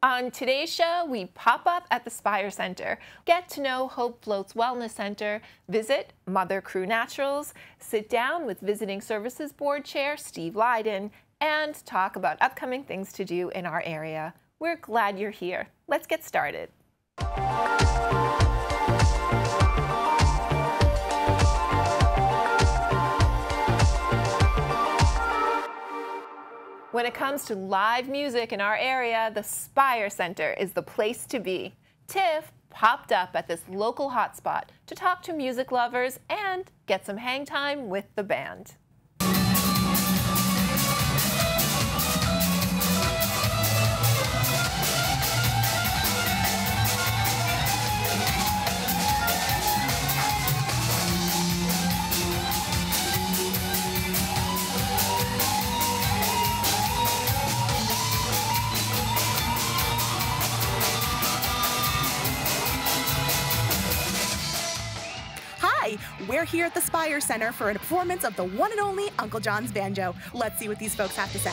On today's show, we pop up at the Spire Center, get to know Hope Floats Wellness Center, visit Mother Crewe Naturals, sit down with Visiting Services Board Chair Steve Lydon, and talk about upcoming things to do in our area. We're glad you're here. Let's get started. When it comes to live music in our area, the Spire Center is the place to be. Tiff popped up at this local hotspot to talk to music lovers and get some hang time with the band. We're here at the Spire Center for a performance of the one and only Uncle John's Banjo. Let's see what these folks have to say.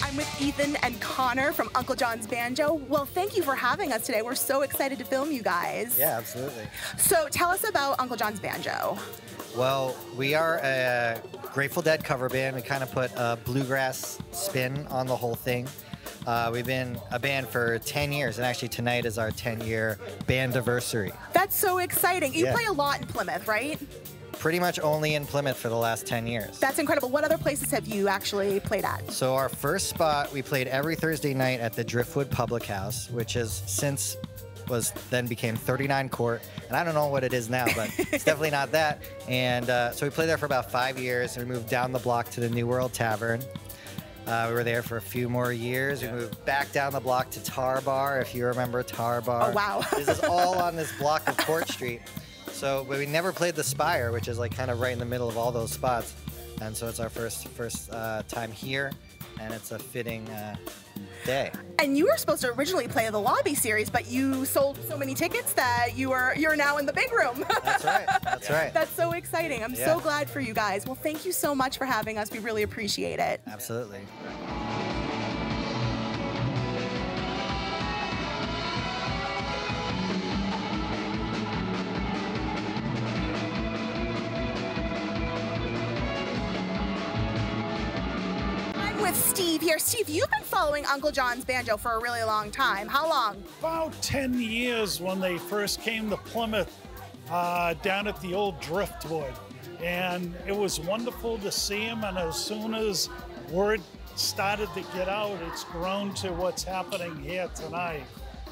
I'm with Ethan and Connor from Uncle John's Banjo. Well, thank you for having us today. We're so excited to film you guys. Yeah, absolutely. So tell us about Uncle John's Banjo. Well, we are a Grateful Dead cover band. We kind of put a bluegrass spin on the whole thing. We've been a band for 10 years, and actually tonight is our 10-year bandiversary. That's so exciting. You Yeah. play a lot in Plymouth, right? Pretty much only in Plymouth for the last 10 years. That's incredible. What other places have you actually played at? So our first spot, we played every Thursday night at the Driftwood Public House, which then became 39 Court, and I don't know what it is now, but it's definitely not that. And so we played there for about 5 years, and we moved down the block to the New World Tavern. We were there for a few more years. We moved back down the block to Tar Bar, if you remember Tar Bar. Oh, wow. This is all on this block of Court Street. So, but we never played the Spire, which is like kind of right in the middle of all those spots. And so it's our first time here, and it's a fitting day. And you were supposed to originally play the lobby series, but you sold so many tickets that you're now in the big room. That's right. That's right. That's so exciting. I'm so glad for you guys. Well, thank you so much for having us. We really appreciate it. Absolutely. Steve here. Steve, you've been following Uncle John's Banjo for a really long time. How long? About 10 years when they first came to Plymouth down at the old Driftwood. And it was wonderful to see them, and as soon as word started to get out, it's grown to what's happening here tonight.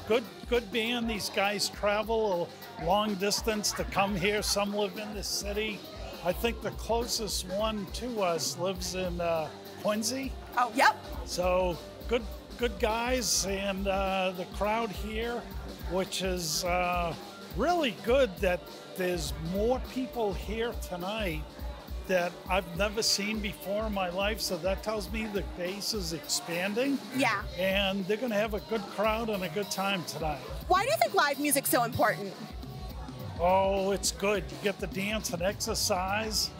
Good band. These guys travel a long distance to come here. Some live in the city. I think the closest one to us lives in Quincy. Oh, yep. So good guys, and the crowd here, which is really good that there's more people here tonight that I've never seen before in my life. So that tells me the base is expanding. Yeah. And they're going to have a good crowd and a good time tonight. Why do you think live music's so important? Oh, it's good. You get to dance and exercise.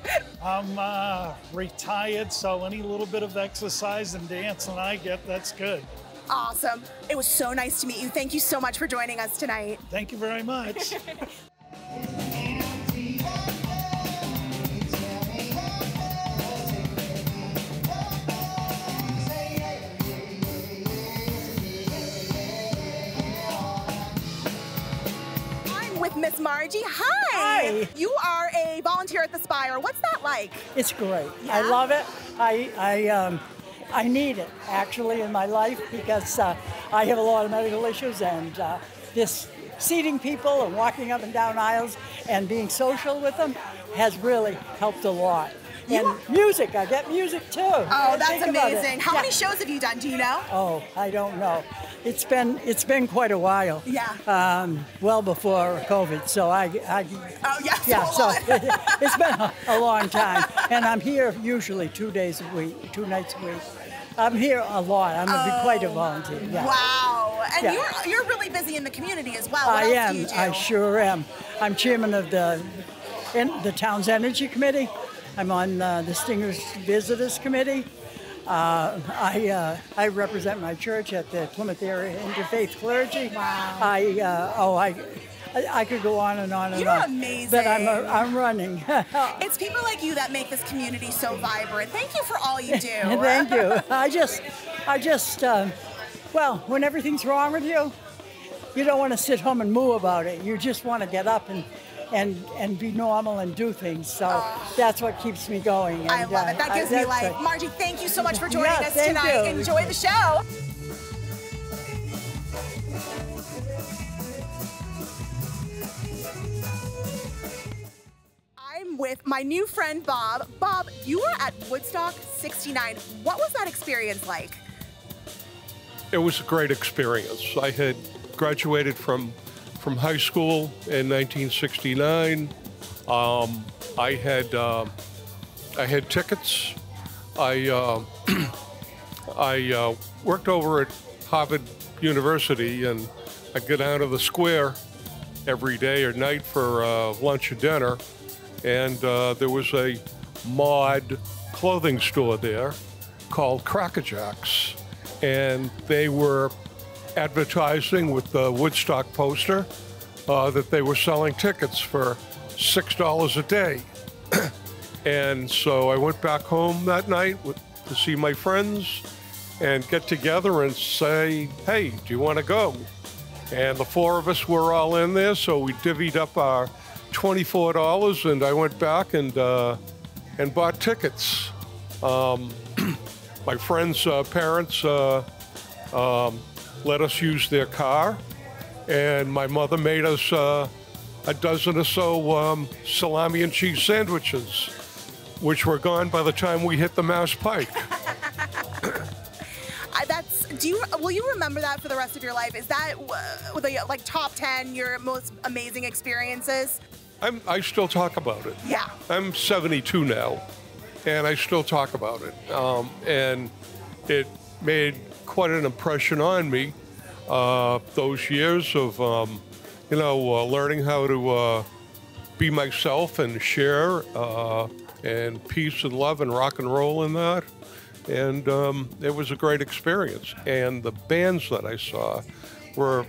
I'm retired, so any little bit of exercise and dancing I get, that's good. Awesome. It was so nice to meet you. Thank you so much for joining us tonight. Thank you very much. With Miss Margie. Hi. Hi. You are a volunteer at the Spire. What's that like? It's great. Yeah? I love it. I need it actually in my life because I have a lot of medical issues, and this seating people and walking up and down aisles and being social with them has really helped a lot. And music, I get music too. Oh, that's amazing. How many shows have you done? Do you know? Oh, I don't know. It's been quite a while. Yeah. Well before COVID, so oh yeah. So it's been a long time, and I'm here usually 2 nights a week. I'm here a lot. I'm quite a volunteer. Yeah. Wow. And Yeah. you're really busy in the community as well. What I else am. do you do? I sure am. I'm chairman of the the town's energy committee. I'm on the Distinguished Visitors Committee. I represent my church at the Plymouth Area Interfaith Clergy. Wow. I could go on and on and You're on. amazing. But I'm running. It's people like you that make this community so vibrant. Thank you for all you do. Thank you. Well, when everything's wrong with you, you don't want to sit home and moo about it. You just want to get up and be normal and do things. So that's what keeps me going. And, I love it. That gives me life. Margie, thank you so much for joining us tonight. You. Enjoy the show. I'm with my new friend, Bob. Bob, you were at Woodstock 69. What was that experience like? It was a great experience. I had graduated from high school in 1969. I had tickets. I worked over at Harvard University, and I'd go down to the square every day or night for lunch or dinner. And there was a mod clothing store there called Cracker Jacks. And they were advertising with the Woodstock poster that they were selling tickets for $6 a day. And so I went back home that night to see my friends and get together and say, hey, do you want to go? And the four of us were all in there, so we divvied up our $24, and I went back and bought tickets. My friends' parents let us use their car, and my mother made us a dozen or so salami and cheese sandwiches, which were gone by the time we hit the Mass Pike. Will you remember that for the rest of your life? Is that like top 10 your most amazing experiences? I still talk about it. Yeah. I'm 72 now, and I still talk about it. And it made quite an impression on me. Those years of, learning how to be myself and share, and peace and love and rock and roll in that. And it was a great experience. And the bands that I saw were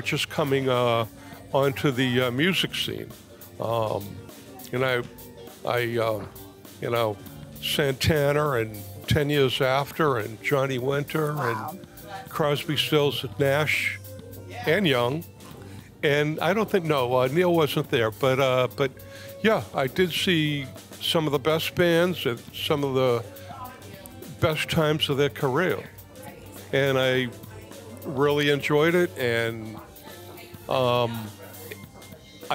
just coming onto the music scene. Santana and 10 Years After and Johnny Winter. Wow. And Crosby, Stills, Nash, and Young. And I don't think, Neil wasn't there, but yeah, I did see some of the best bands at some of the best times of their career. And I really enjoyed it, and I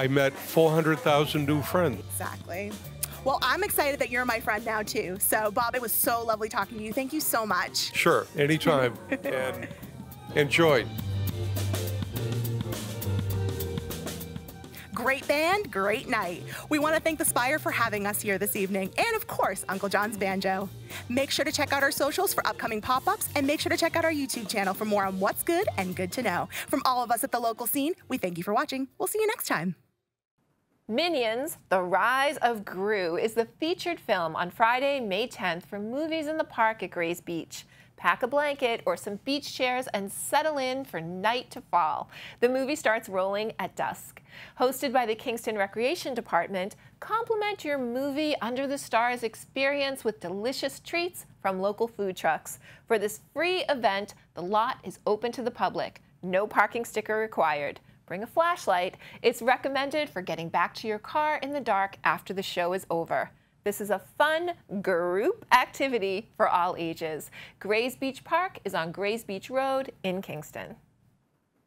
met 400,000 new friends. Exactly. Well, I'm excited that you're my friend now, too. So, Bob, it was so lovely talking to you. Thank you so much. Sure, anytime. And enjoy. Great band, great night. We want to thank the Spire for having us here this evening, and of course, Uncle John's Banjo. Make sure to check out our socials for upcoming pop-ups, and make sure to check out our YouTube channel for more on what's good and good to know. From all of us at the local scene, we thank you for watching. We'll see you next time. Minions: The Rise of Gru is the featured film on Friday, May 10th for Movies in the Park at Grays Beach. Pack a blanket or some beach chairs and settle in for night to fall. The movie starts rolling at dusk. Hosted by the Kingston Recreation Department, complement your movie under the stars experience with delicious treats from local food trucks. For this free event, the lot is open to the public. No parking sticker required. Bring a flashlight. It's recommended for getting back to your car in the dark after the show is over. This is a fun group activity for all ages. Grays Beach Park is on Grays Beach Road in Kingston.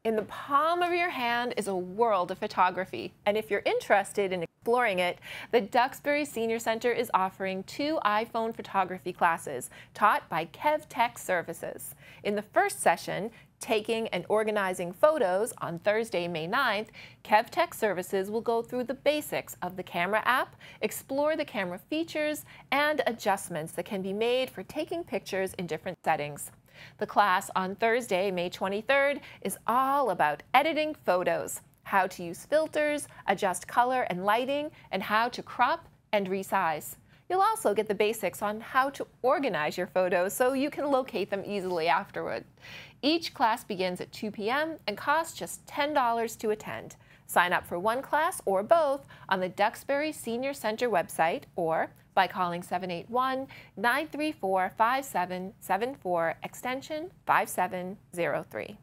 In the palm of your hand is a world of photography, and if you're interested in exploring it, the Duxbury Senior Center is offering 2 iPhone photography classes taught by Kev Tech Services. In the first session, Taking and Organizing Photos, on Thursday, May 9th, Kev Tech Services will go through the basics of the camera app, explore the camera features, and adjustments that can be made for taking pictures in different settings. The class on Thursday, May 23rd, is all about editing photos. how to use filters, adjust color and lighting, and how to crop and resize. You'll also get the basics on how to organize your photos so you can locate them easily afterward. Each class begins at 2 p.m. and costs just $10 to attend. Sign up for one class or both on the Duxbury Senior Center website or by calling 781-934-5774 extension 5703.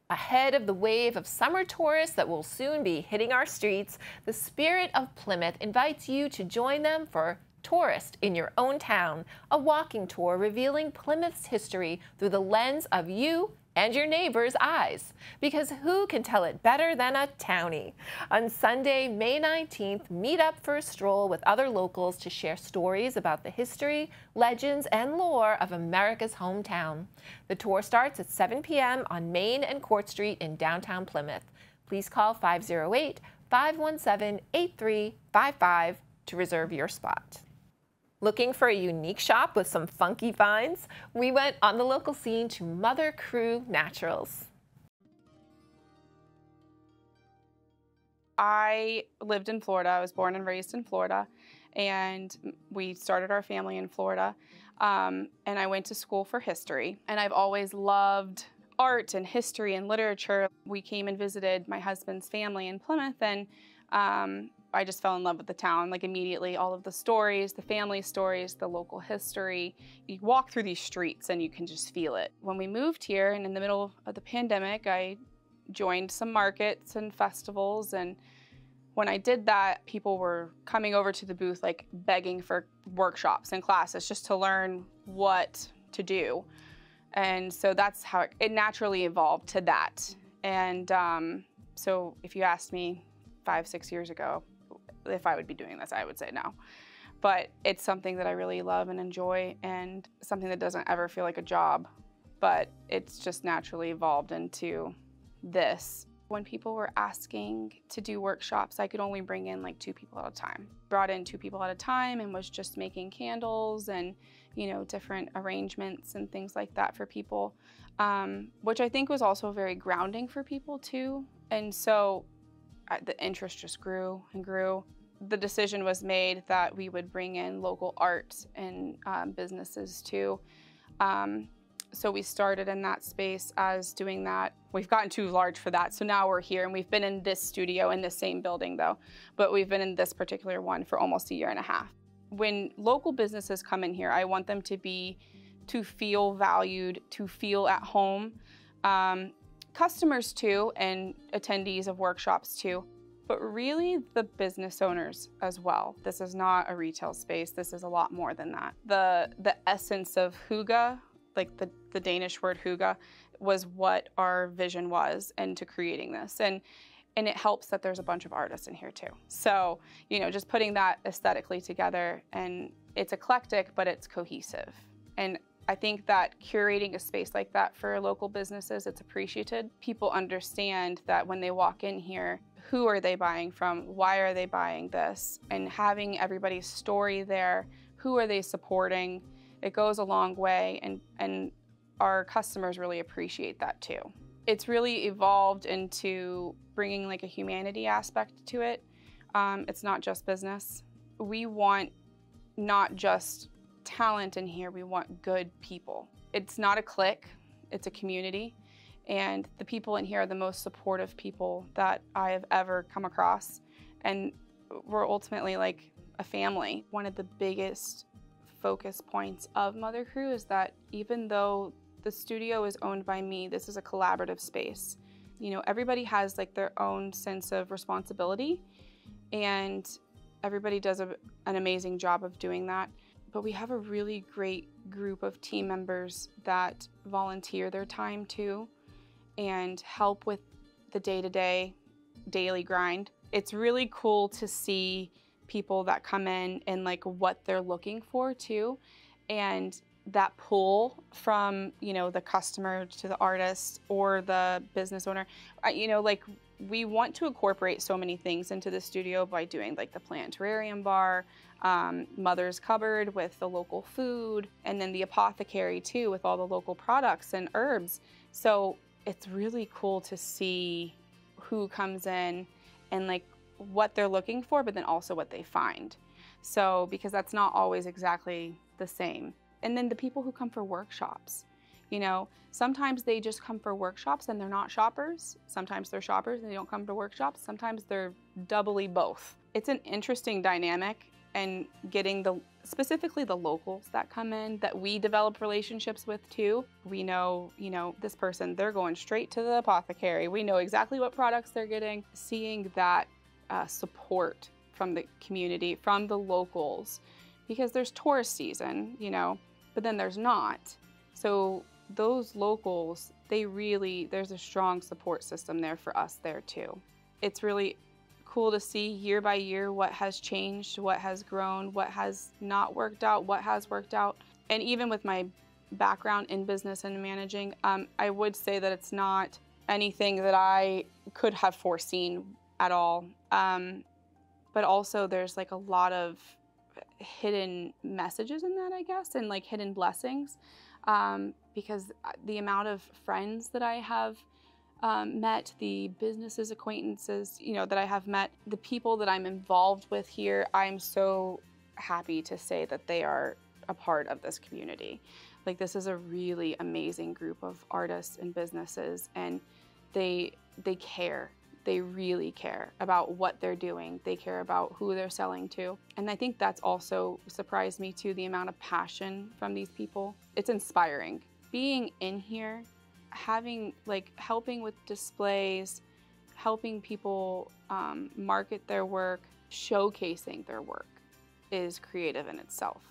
Ahead of the wave of summer tourists that will soon be hitting our streets, the Spirit of Plymouth invites you to join them for Tourist in Your Own Town, a walking tour revealing Plymouth's history through the lens of you and your neighbor's eyes. Because who can tell it better than a townie? On Sunday, May 19th, meet up for a stroll with other locals to share stories about the history, legends, and lore of America's hometown. The tour starts at 7 p.m. on Main and Court Street in downtown Plymouth. Please call 508-517-8355 to reserve your spot. Looking for a unique shop with some funky finds? We went on the local scene to Mother Crewe Naturals. I lived in Florida. I was born and raised in Florida, and we started our family in Florida. And I went to school for history, and I've always loved art and history and literature. We came and visited my husband's family in Plymouth, and I just fell in love with the town, like immediately. All of the stories, the family stories, the local history. You walk through these streets and you can just feel it. When we moved here and in the middle of the pandemic, I joined some markets and festivals, and when I did that, people were coming over to the booth like begging for workshops and classes just to learn what to do. And so that's how it naturally evolved to that. And so if you asked me 5-6 years ago, if I would be doing this, I would say no. But it's something that I really love and enjoy, and something that doesn't ever feel like a job, but it's just naturally evolved into this. When people were asking to do workshops, I could only bring in like 2 people at a time. Brought in 2 people at a time and was just making candles and, you know, different arrangements and things like that for people, which I think was also very grounding for people too. And so the interest just grew and grew. The decision was made that we would bring in local art and businesses too. So we started in that space as doing that. We've gotten too large for that, so now we're here, and we've been in this studio in the same building though, but we've been in this particular one for almost a year and a half. When local businesses come in here, I want them to feel valued, to feel at home. Customers too, and attendees of workshops too, but really the business owners as well. This is not a retail space. This is a lot more than that. The essence of hygge, like the Danish word hygge, was what our vision was into creating this. And it helps that there's a bunch of artists in here too. So, you know, just putting that aesthetically together, and it's eclectic, but it's cohesive. And I think that curating a space like that for local businesses, it's appreciated. People understand that when they walk in here, who are they buying from? Why are they buying this? And having everybody's story there, who are they supporting? It goes a long way, and our customers really appreciate that too. It's really evolved into bringing like a humanity aspect to it. It's not just business. We want not just talent in here, we want good people. It's not a clique, it's a community. And the people in here are the most supportive people that I have ever come across. And we're ultimately like a family. One of the biggest focus points of Mother Crewe is that even though the studio is owned by me, this is a collaborative space. You know, everybody has like their own sense of responsibility, and everybody does an amazing job of doing that. But we have a really great group of team members that volunteer their time too and help with the day-to-day, daily grind. It's really cool to see people that come in and like what they're looking for too. And that pull from, you know, the customer to the artist or the business owner, you know, like we want to incorporate so many things into the studio by doing like the plant terrarium bar, Mother's Cupboard with the local food, and then the apothecary too with all the local products and herbs. So it's really cool to see who comes in and like what they're looking for, but then also what they find. So, because that's not always exactly the same. And then the people who come for workshops, you know, sometimes they just come for workshops and they're not shoppers. Sometimes they're shoppers and they don't come to workshops. Sometimes they're doubly both. It's an interesting dynamic, and getting specifically the locals that come in that we develop relationships with too. We know, you know, this person, they're going straight to the apothecary. We know exactly what products they're getting. Seeing that support from the community, from the locals, because there's tourist season, you know, but then there's not. So those locals, there's a strong support system there for us there too. It's really cool to see year by year what has changed, what has grown, what has not worked out, what has worked out. And even with my background in business and managing, I would say that it's not anything that I could have foreseen at all. But also there's like a lot of hidden messages in that, I guess, and like hidden blessings, because the amount of friends that I have met, the businesses, acquaintances, you know, that I have met, the people that I'm involved with here, I'm so happy to say that they are a part of this community. Like, this is a really amazing group of artists and businesses, and they care. They really care about what they're doing. They care about who they're selling to. And I think that's also surprised me too, the amount of passion from these people. It's inspiring. Being in here, helping with displays, helping people market their work, showcasing their work is creative in itself.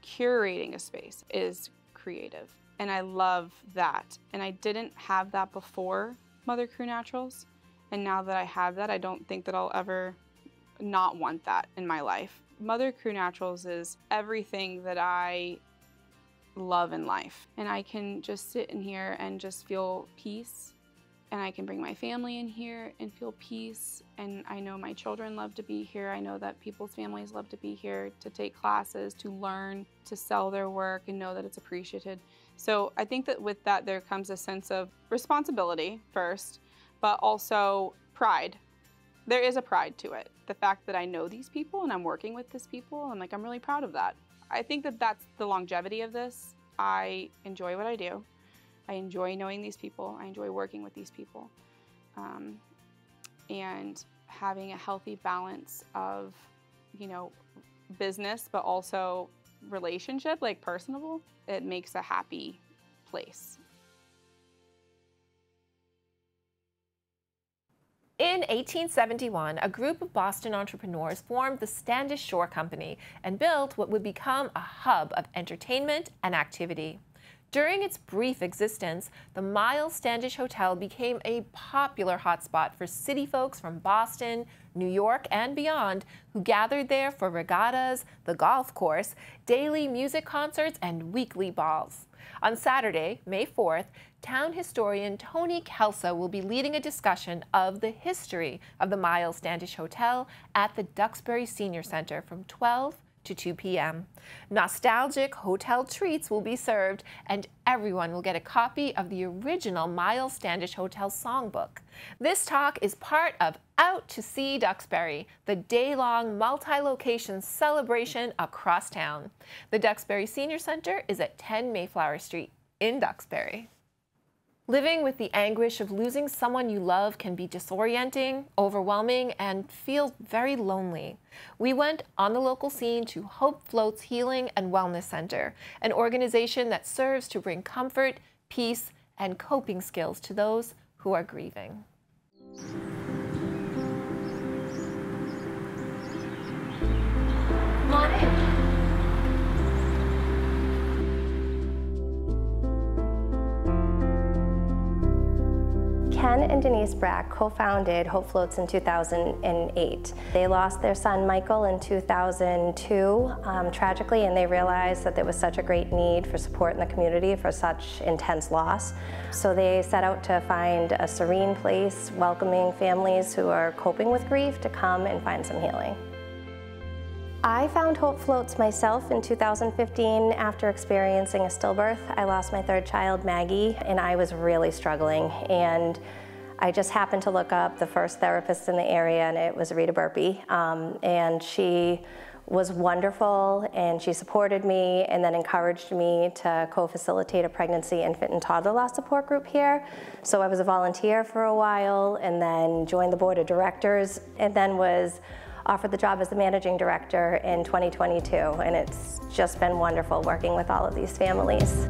Curating a space is creative. And I love that. And I didn't have that before Mother Crewe Naturals. And now that I have that, I don't think that I'll ever not want that in my life. Mother Crewe Naturals is everything that I love in life. And I can just sit in here and just feel peace. And I can bring my family in here and feel peace. And I know my children love to be here. I know that people's families love to be here to take classes, to learn, to sell their work, and know that it's appreciated. So I think that with that, there comes a sense of responsibility first, but also pride. There is a pride to it. The fact that I know these people and I'm working with these people, I'm really proud of that. I think that that's the longevity of this. I enjoy what I do. I enjoy knowing these people. I enjoy working with these people. And having a healthy balance of, you know, business, but also relationship, like personable, it makes a happy place. In 1871, a group of Boston entrepreneurs formed the Standish Shore Company and built what would become a hub of entertainment and activity. During its brief existence, the Miles Standish Hotel became a popular hotspot for city folks from Boston, New York, and beyond who gathered there for regattas, the golf course, daily music concerts, and weekly balls. On Saturday, May 4th, town historian Tony Kelsa will be leading a discussion of the history of the Miles Standish Hotel at the Duxbury Senior Center from 12 to 2 p.m. Nostalgic hotel treats will be served, and everyone will get a copy of the original Miles Standish Hotel songbook. This talk is part of Out to See Duxbury, the day-long multi-location celebration across town. The Duxbury Senior Center is at 10 Mayflower Street in Duxbury. Living with the anguish of losing someone you love can be disorienting, overwhelming, and feel very lonely. We went on the local scene to Hope Floats Healing and Wellness Center, an organization that serves to bring comfort, peace, and coping skills to those who are grieving. Come on in. Ken and Denise Brack co-founded Hope Floats in 2008. They lost their son Michael in 2002 tragically, and they realized that there was such a great need for support in the community for such intense loss. So they set out to find a serene place, welcoming families who are coping with grief to come and find some healing. I found Hope Floats myself in 2015 after experiencing a stillbirth. I lost my third child, Maggie, and I was really struggling. And I just happened to look up the first therapist in the area, and it was Rita Burpee, and she was wonderful, and she supported me and then encouraged me to co-facilitate a pregnancy, infant, and toddler loss support group here. So I was a volunteer for a while and then joined the board of directors and then was offered the job as the managing director in 2022. And it's just been wonderful working with all of these families.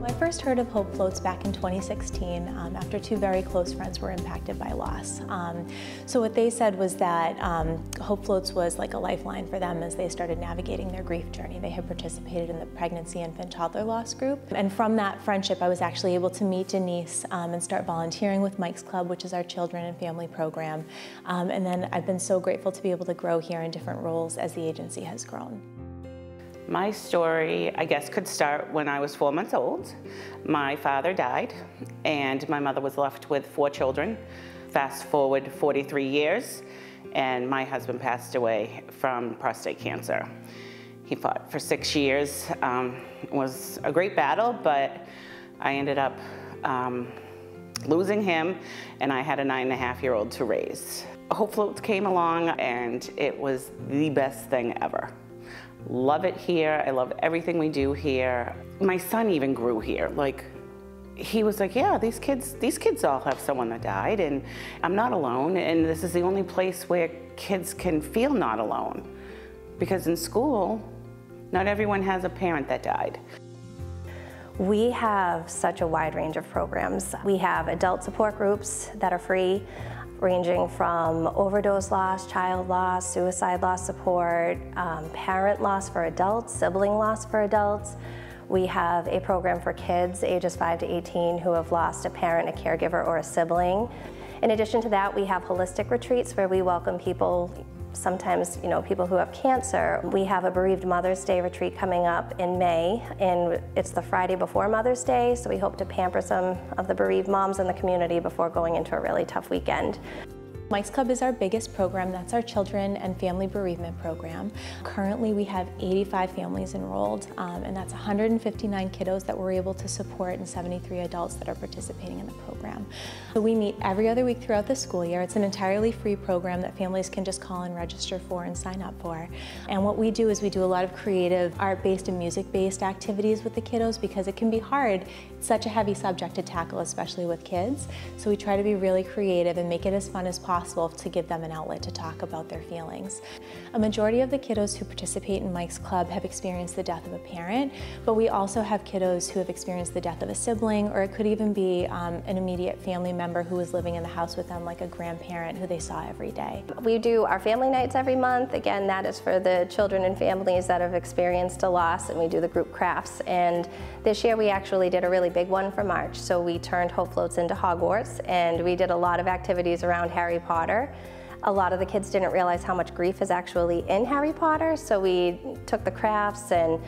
I first heard of Hope Floats back in 2016 after two very close friends were impacted by loss. So what they said was that Hope Floats was like a lifeline for them as they started navigating their grief journey. They had participated in the pregnancy, infant, toddler loss group. And from that friendship, I was actually able to meet Denise and start volunteering with Mike's Club, which is our children and family program. And then I've been so grateful to be able to grow here in different roles as the agency has grown. My story, I guess, could start when I was 4 months old. My father died, and my mother was left with 4 children. Fast forward 43 years, and my husband passed away from prostate cancer. He fought for 6 years. It was a great battle, but I ended up losing him, and I had a 9.5-year-old to raise. Hope Floats came along, and it was the best thing ever. Love it here. I love everything we do here. My son even grew here. Like, he was like, yeah, these kids all have someone that died, and I'm not alone, and this is the only place where kids can feel not alone. Because in school, not everyone has a parent that died. We have such a wide range of programs. We have adult support groups that are free, ranging from overdose loss, child loss, suicide loss support, parent loss for adults, sibling loss for adults. We have a program for kids ages 5 to 18 who have lost a parent, a caregiver, or a sibling. In addition to that, we have holistic retreats where we welcome people, sometimes, people who have cancer. We have a Bereaved Mother's Day retreat coming up in May, and it's the Friday before Mother's Day, so we hope to pamper some of the bereaved moms in the community before going into a really tough weekend. Mike's Club is our biggest program. That's our children and family bereavement program. Currently, we have 85 families enrolled, and that's 159 kiddos that we're able to support and 73 adults that are participating in the program. So we meet every other week throughout the school year. It's an entirely free program that families can just call and register for and sign up for. And what we do is we do a lot of creative, art-based and music-based activities with the kiddos because it can be hard. It's such a heavy subject to tackle, especially with kids. So we try to be really creative and make it as fun as possible to give them an outlet to talk about their feelings. A majority of the kiddos who participate in Mike's Club have experienced the death of a parent, but we also have kiddos who have experienced the death of a sibling, or it could even be an immediate family member who was living in the house with them, like a grandparent who they saw every day. We do our family nights every month. Again, that is for the children and families that have experienced a loss, and we do the group crafts. And this year we actually did a really big one for March. So we turned Hope Floats into Hogwarts, and we did a lot of activities around Harry Potter. A lot of the kids didn't realize how much grief is actually in Harry Potter, so we took the crafts and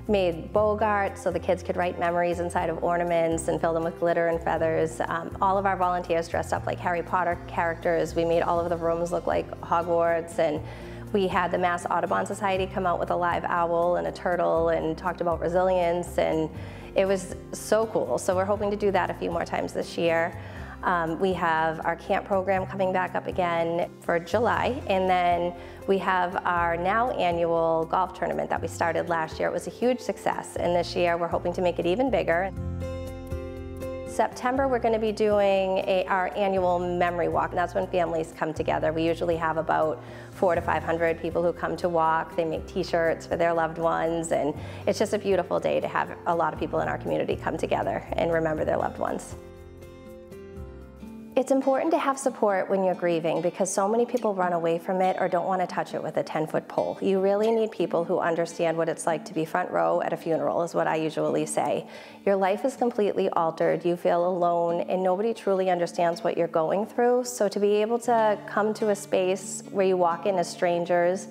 made Bogart so the kids could write memories inside of ornaments and fill them with glitter and feathers. All of our volunteers dressed up like Harry Potter characters. We made all of the rooms look like Hogwarts, and we had the Mass Audubon Society come out with a live owl and a turtle and talked about resilience, and it was so cool. So we're hoping to do that a few more times this year. We have our camp program coming back up again for July, and then we have our now annual golf tournament that we started last year. It was a huge success, and this year we're hoping to make it even bigger. September we're going to be doing our annual memory walk, and that's when families come together. We usually have about 400 to 500 people who come to walk. They make t-shirts for their loved ones, and it's just a beautiful day to have a lot of people in our community come together and remember their loved ones. It's important to have support when you're grieving because so many people run away from it or don't want to touch it with a 10-foot pole. You really need people who understand what it's like to be front row at a funeral, is what I usually say. Your life is completely altered, you feel alone, and nobody truly understands what you're going through. So to be able to come to a space where you walk in as strangers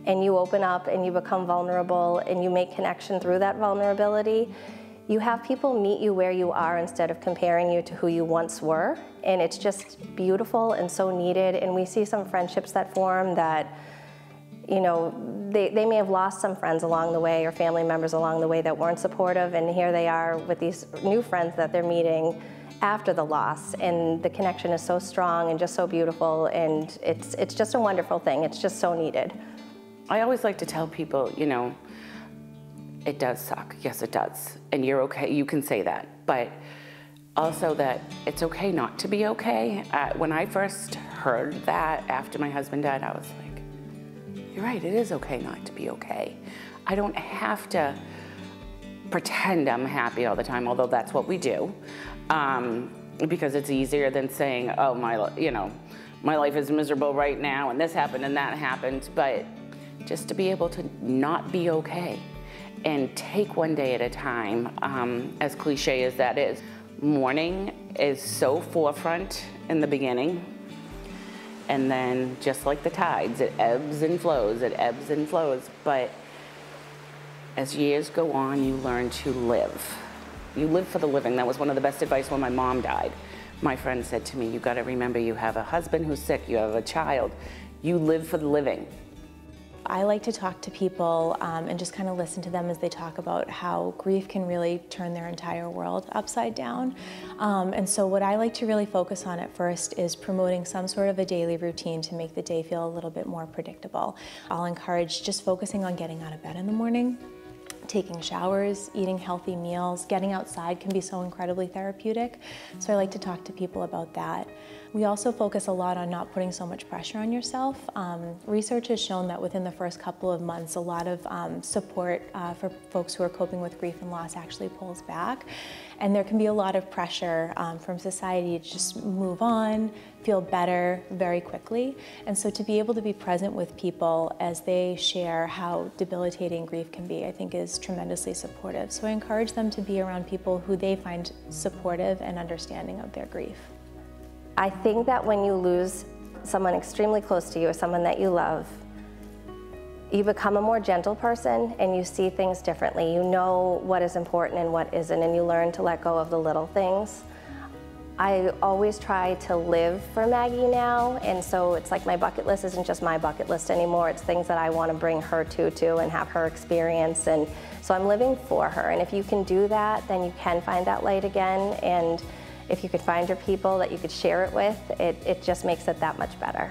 and you open up and you become vulnerable and you make connection through that vulnerability, you have people meet you where you are instead of comparing you to who you once were. And it's just beautiful and so needed. And we see some friendships that form that, they may have lost some friends along the way or family members along the way that weren't supportive. And here they are with these new friends that they're meeting. after the loss, and the connection is so strong and just so beautiful, and it's just a wonderful thing. It's just so needed. I always like to tell people, you know, it does suck. Yes, it does. And you're okay. You can say that. But also that it's okay not to be okay. When I first heard that after my husband died, I was like, you're right, it is okay not to be okay. I don't have to pretend I'm happy all the time, although that's what we do, because it's easier than saying, oh, my life is miserable right now, and this happened and that happened. But just to be able to not be okay and take one day at a time, as cliche as that is. Mourning is so forefront in the beginning, and then just like the tides, it ebbs and flows, it ebbs and flows. But as years go on, you learn to live. You live for the living. That was one of the best advice when my mom died. My friend said to me, you gotta remember you have a husband who's sick, you have a child. You live for the living. I like to talk to people and just kind of listen to them as they talk about how grief can really turn their entire world upside down. And so what I like to really focus on at first is promoting some sort of a daily routine to make the day feel a little bit more predictable. I'll encourage just focusing on getting out of bed in the morning, taking showers, eating healthy meals. Getting outside can be so incredibly therapeutic. So I like to talk to people about that. We also focus a lot on not putting so much pressure on yourself. Research has shown that within the first couple of months, a lot of support for folks who are coping with grief and loss actually pulls back. And there can be a lot of pressure from society to just move on, feel better very quickly. And so to be able to be present with people as they share how debilitating grief can be, I think is tremendously supportive. So I encourage them to be around people who they find supportive and understanding of their grief. I think that when you lose someone extremely close to you or someone that you love, you become a more gentle person and you see things differently. You know what is important and what isn't, and you learn to let go of the little things. I always try to live for Maggie now, and so it's like my bucket list isn't just my bucket list anymore. It's things that I want to bring her to and have her experience, and so I'm living for her. And if you can do that, then you can find that light again, and if you could find your people that you could share it with, it just makes it that much better.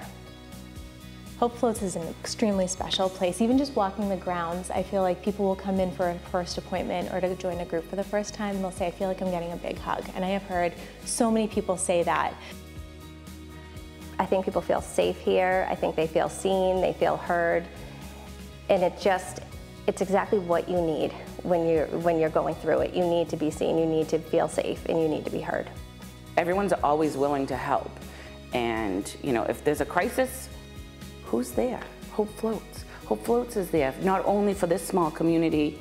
Hope Floats is an extremely special place. Even just walking the grounds, I feel like people will come in for a first appointment or to join a group for the first time and they'll say, I feel like I'm getting a big hug. And I have heard so many people say that. I think people feel safe here. I think they feel seen, they feel heard. And it's exactly what you need when you're going through it. You need to be seen, you need to feel safe, and you need to be heard. Everyone's always willing to help. And, you know, if there's a crisis, who's there? Hope Floats. Hope Floats is there, not only for this small community,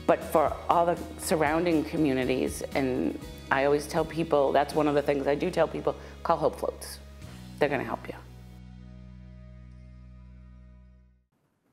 but for all the surrounding communities. And I always tell people, that's one of the things I do tell people, call Hope Floats. They're gonna help you.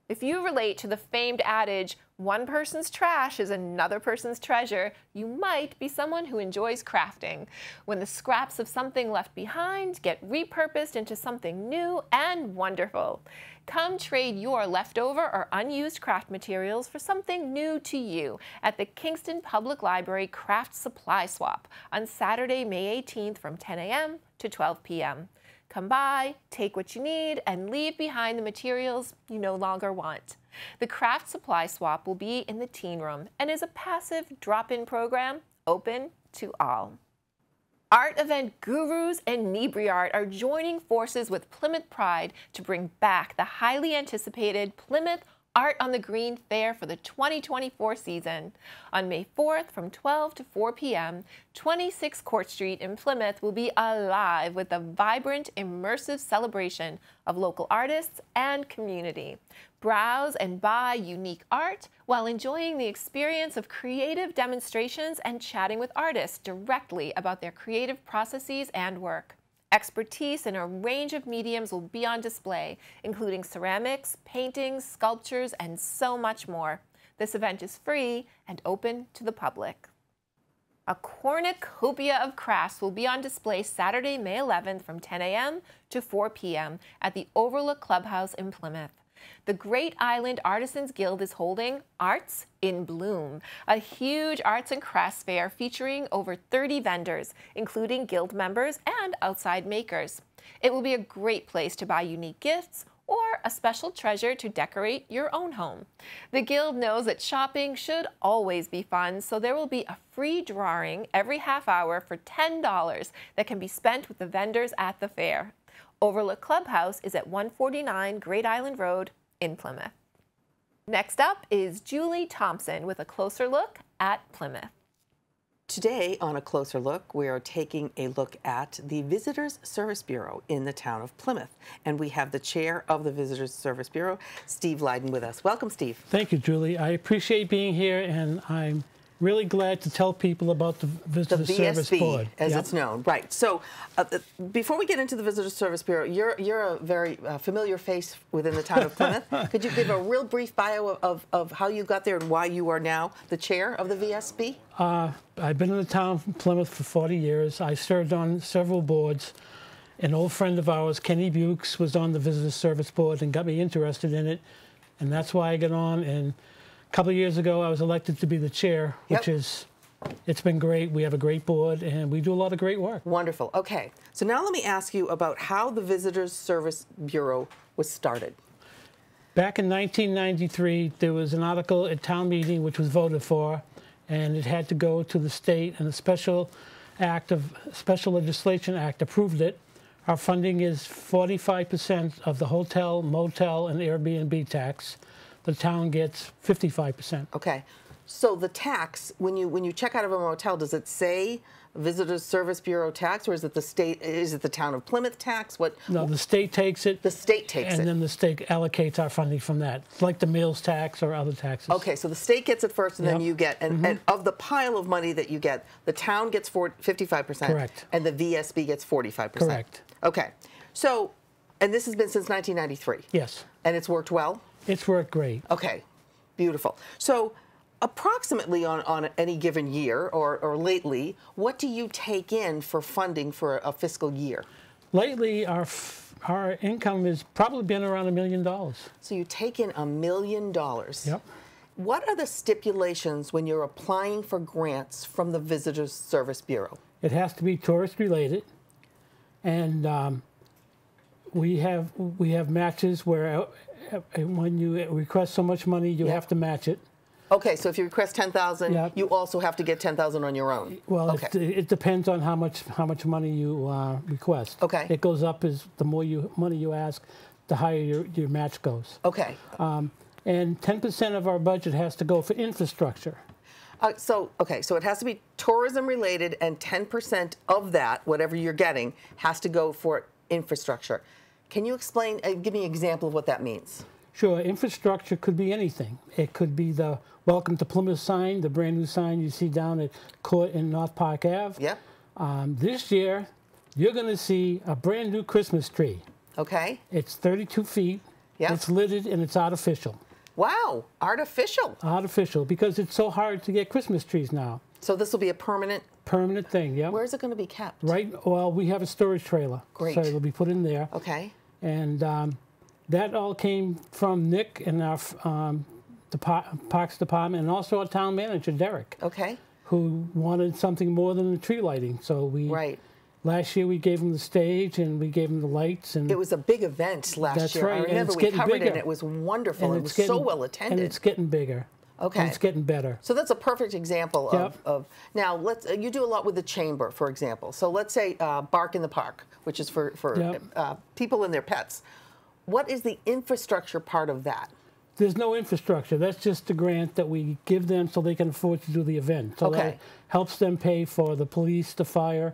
If you relate to the famed adage, one person's trash is another person's treasure, you might be someone who enjoys crafting. When the scraps of something left behind get repurposed into something new and wonderful. Come trade your leftover or unused craft materials for something new to you at the Kingston Public Library Craft Supply Swap on Saturday, May 18th from 10 a.m. to 12 p.m. Come by, take what you need, and leave behind the materials you no longer want. The Craft Supply Swap will be in the teen room and is a passive drop-in program open to all. Art event gurus and Nebri Art are joining forces with Plymouth Pride to bring back the highly anticipated Plymouth Art on the Green Fair for the 2024 season. On May 4th from 12 to 4 p.m., 26 Court Street in Plymouth will be alive with a vibrant, immersive celebration of local artists and community. Browse and buy unique art while enjoying the experience of creative demonstrations and chatting with artists directly about their creative processes and work. Expertise in a range of mediums will be on display, including ceramics, paintings, sculptures, and so much more. This event is free and open to the public. A cornucopia of crafts will be on display Saturday, May 11th from 10 a.m. to 4 p.m. at the Overlook Clubhouse in Plymouth. The Great Island Artisans Guild is holding Arts in Bloom, a huge arts and crafts fair featuring over 30 vendors, including guild members and outside makers. It will be a great place to buy unique gifts or a special treasure to decorate your own home. The Guild knows that shopping should always be fun, so there will be a free drawing every half hour for $10 that can be spent with the vendors at the fair. Overlook Clubhouse is at 149 Great Island Road in Plymouth. Next up is Julie Thompson with a closer look at Plymouth. Today, on A Closer Look, we are taking a look at the Visitors Service Bureau in the town of Plymouth. And we have the chair of the Visitors Service Bureau, Steve Lydon, with us. Welcome, Steve. Thank you, Julie. I appreciate being here, and I'm really glad to tell people about the Visitors Service Board. As it's known. Right. So before we get into the Visitors Service Bureau, you're a very familiar face within the town of Plymouth. Could you give a real brief bio of how you got there and why you are now the chair of the VSB? I've been in the town of Plymouth for 40 years. I served on several boards. An old friend of ours, Kenny Bukes, was on the Visitors Service Board and got me interested in it. And that's why I got on. And a couple of years ago, I was elected to be the chair, which is, it's been great. We have a great board, and we do a lot of great work. Wonderful. Okay. So now let me ask you about how the Visitors Service Bureau was started. Back in 1993, there was an article at town meeting which was voted for, and it had to go to the state, and a special legislation act approved it. Our funding is 45% of the hotel, motel, and Airbnb tax. The town gets 55%. Okay. So the tax, when you check out of a motel, does it say Visitors Service Bureau tax, or is it the state? Is it the town of Plymouth tax? What? No, the state takes it. The state takes it, and then the state allocates our funding from that. It's like the meals tax or other taxes. Okay, so the state gets it first, and then you get, and of the pile of money that you get, the town gets 55%. Correct. And the VSB gets 45%. Correct. Okay. So, and this has been since 1993. Yes. And it's worked well? It's worked great. Okay. Beautiful. So, approximately on any given year or lately, what do you take in for funding for a fiscal year? Lately, our income has probably been around $1 million. So you take in $1 million. Yep. What are the stipulations when you're applying for grants from the Visitors Service Bureau? It has to be tourist related, and we have matches where when you request so much money, you have to match it. Okay, so if you request $10,000, you also have to get $10,000 on your own. Well, okay. it depends on how much money you request. Okay. It goes up as the more money you ask, the higher your match goes. Okay. And 10% of our budget has to go for infrastructure. So it has to be tourism related, and 10% of that, whatever you're getting, has to go for infrastructure. Can you explain? Give me an example of what that means. Sure. Infrastructure could be anything. It could be the Welcome to Plymouth sign, the brand new sign you see down at Court in North Park Ave. Yep. This year, you're going to see a brand new Christmas tree. Okay. It's 32 feet. Yep. It's lidded and it's artificial. Wow, artificial. Artificial, because it's so hard to get Christmas trees now. So this will be a permanent thing, yeah. Where is it going to be kept? Right. Well, we have a storage trailer. Great. So it'll be put in there. Okay. And that all came from Nick and our the Parks Department, and also our town manager, Derek. Okay. Who wanted something more than the tree lighting. So we. Right. Last year we gave him the stage and we gave him the lights. And it was a big event last year. That's right. I remember we covered it and it was wonderful. It was so well attended. And it's getting bigger. Okay. And it's getting better. So that's a perfect example of now you do a lot with the chamber, for example. So let's say Bark in the Park, which is for people and their pets. What is the infrastructure part of that? There's no infrastructure. That's just a grant that we give them so they can afford to do the event. So that helps them pay for the police, the fire,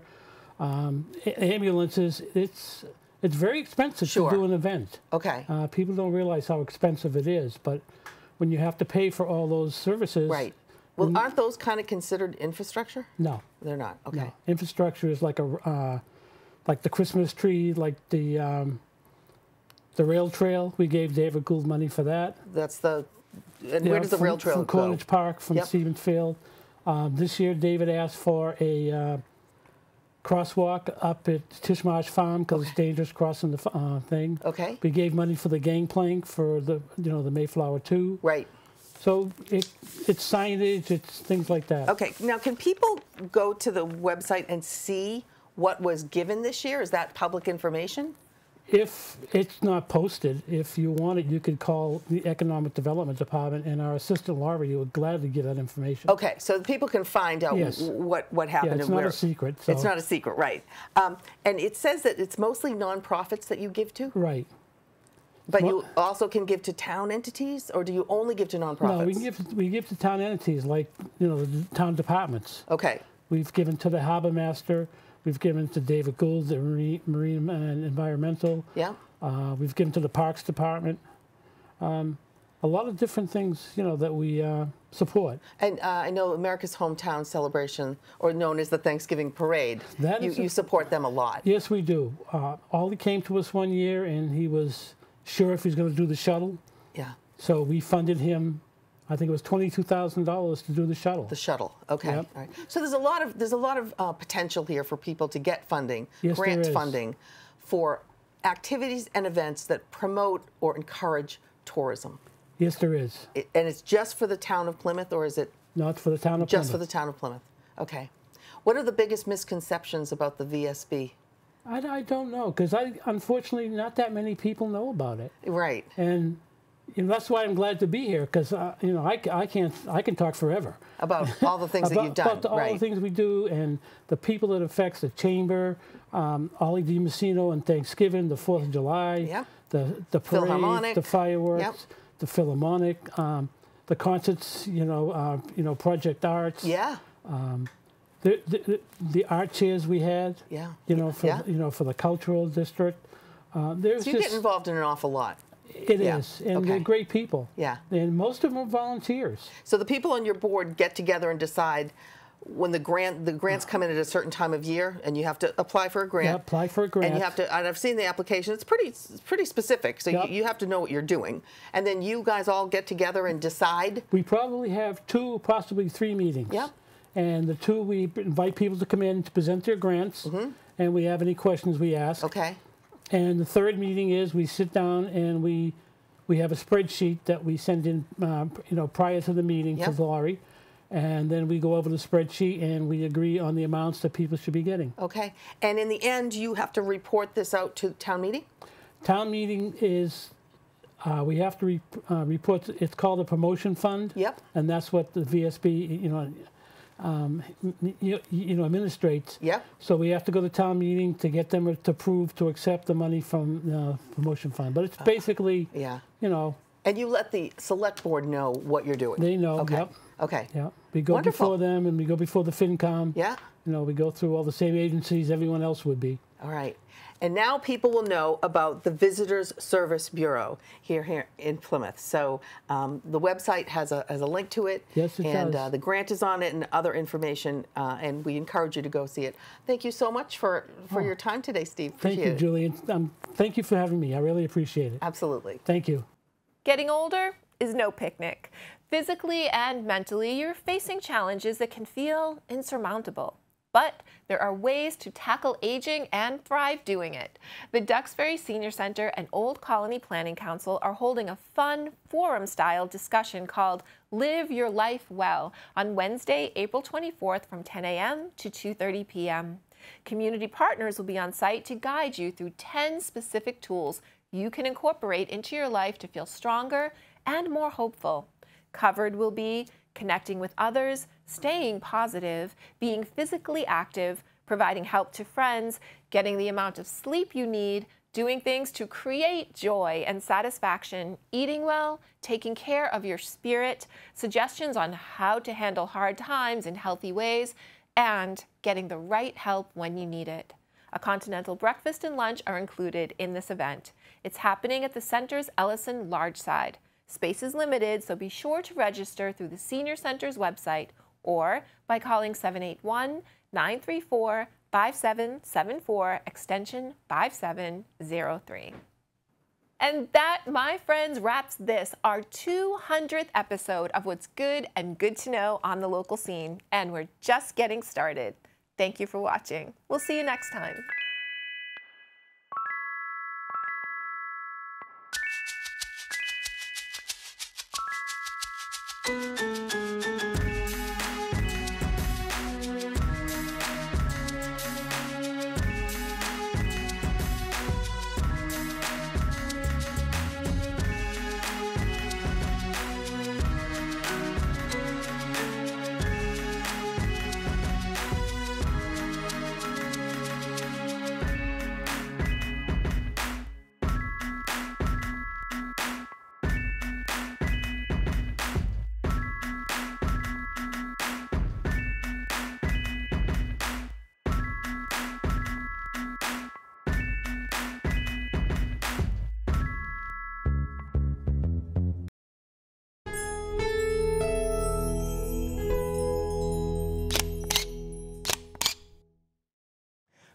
ambulances. It's very expensive to do an event. Okay. People don't realize how expensive it is, but when you have to pay for all those services. Right. Well, aren't those kind of considered infrastructure? No. They're not. Okay. No. Infrastructure is like like the Christmas tree, like the rail trail. We gave David Gould money for that. That's the. And where does the rail trail go? From Cornish Park, from Stevens Field. This year, David asked for a crosswalk up at Tishmarsh Farm because it's dangerous crossing the thing. Okay. We gave money for the gangplank for the the Mayflower 2. Right. So it's signage, it's things like that. Okay. Now, can people go to the website and see what was given this year? Is that public information? If it's not posted, if you want it, you could call the Economic Development Department, and our assistant Laurie would gladly give that information. Okay, so people can find out what happened. Yeah, it's and not where. a secret. So. It's not a secret, right? And it says that it's mostly nonprofits that you give to. Right. But you also can give to town entities, or do you only give to nonprofits? No, we give to town entities like the town departments. Okay. We've given to the harbor master. We've given to David Gould, the Marine and Environmental. Yeah. We've given to the Parks Department. A lot of different things, that we support. And I know America's Hometown Celebration, or known as the Thanksgiving Parade, you support them a lot. Yes, we do. Ollie came to us one year, and he was sure if he was going to do the shuttle. Yeah. So we funded him. I think it was $22,000 to do the shuttle. The shuttle, okay. Yep. All right. So there's a lot of potential here for people to get funding, yes, grant funding, for activities and events that promote or encourage tourism. Yes, there is. And it's just for the town of Plymouth, or is it? Not for the town of Plymouth. Just for the town of Plymouth. Okay. What are the biggest misconceptions about the VSB? I don't know, because unfortunately not that many people know about it. Right. And that's why I'm glad to be here, because I can talk forever about all the things that you've done. About all the things we do and the people that affects the chamber, Ollie DiMassino and Thanksgiving, the 4th of July, the parade, the fireworks, the Philharmonic, the concerts, Project Arts. Yeah. The art chairs we had. Yeah. For the cultural district. So you get involved in an awful lot. It is, and they're great people. Yeah. And most of them are volunteers. So the people on your board get together and decide when the grants come in at a certain time of year, and you have to apply for a grant. Yeah, apply for a grant. And you have to, and I've seen the application, it's pretty specific, so you have to know what you're doing. And then you guys all get together and decide? We probably have 2, possibly 3 meetings. Yeah. And the 2, we invite people to come in to present their grants, and we have any questions we ask. Okay. And the 3rd meeting is we sit down and we have a spreadsheet that we send in, prior to the meeting to Laurie, and then we go over the spreadsheet and we agree on the amounts that people should be getting. Okay. And in the end, you have to report this out to town meeting? Town meeting is, we have to report. It's called a promotion fund. Yep. And that's what the VSB, administrates. Yep. So we have to go to town meeting to get them to approve to accept the money from the promotion fund. But it's basically, And you let the select board know what you're doing. They know. Okay. Yep. Okay. Yeah. We go before them, and we go before the FinCom. Yeah. We go through all the same agencies everyone else would be. All right. And now people will know about the Visitors Service Bureau here in Plymouth. So the website has a link to it. Yes, it does. And the grant is on it and other information, and we encourage you to go see it. Thank you so much for your time today, Steve. Thank you, Julian. Thank you for having me. I really appreciate it. Absolutely. Thank you. Getting older is no picnic. Physically and mentally, you're facing challenges that can feel insurmountable. But there are ways to tackle aging and thrive doing it. The Duxbury Senior Center and Old Colony Planning Council are holding a fun forum-style discussion called Live Your Life Well on Wednesday, April 24th from 10 a.m. to 2:30 p.m. Community partners will be on site to guide you through 10 specific tools you can incorporate into your life to feel stronger and more hopeful. Covered will be connecting with others, staying positive, being physically active, providing help to friends, getting the amount of sleep you need, doing things to create joy and satisfaction, eating well, taking care of your spirit, suggestions on how to handle hard times in healthy ways, and getting the right help when you need it. A continental breakfast and lunch are included in this event. It's happening at the Center's Ellison Large Side. Space is limited, so be sure to register through the Senior Center's website or by calling 781-934-5774, extension 5703. And that, my friends, wraps this, our 200th episode of What's Good and Good to Know on the local scene. And we're just getting started. Thank you for watching. We'll see you next time.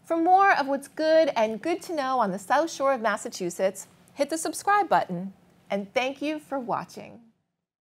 For more of what's good and good to know on the South Shore of Massachusetts, hit the subscribe button. And thank you for watching.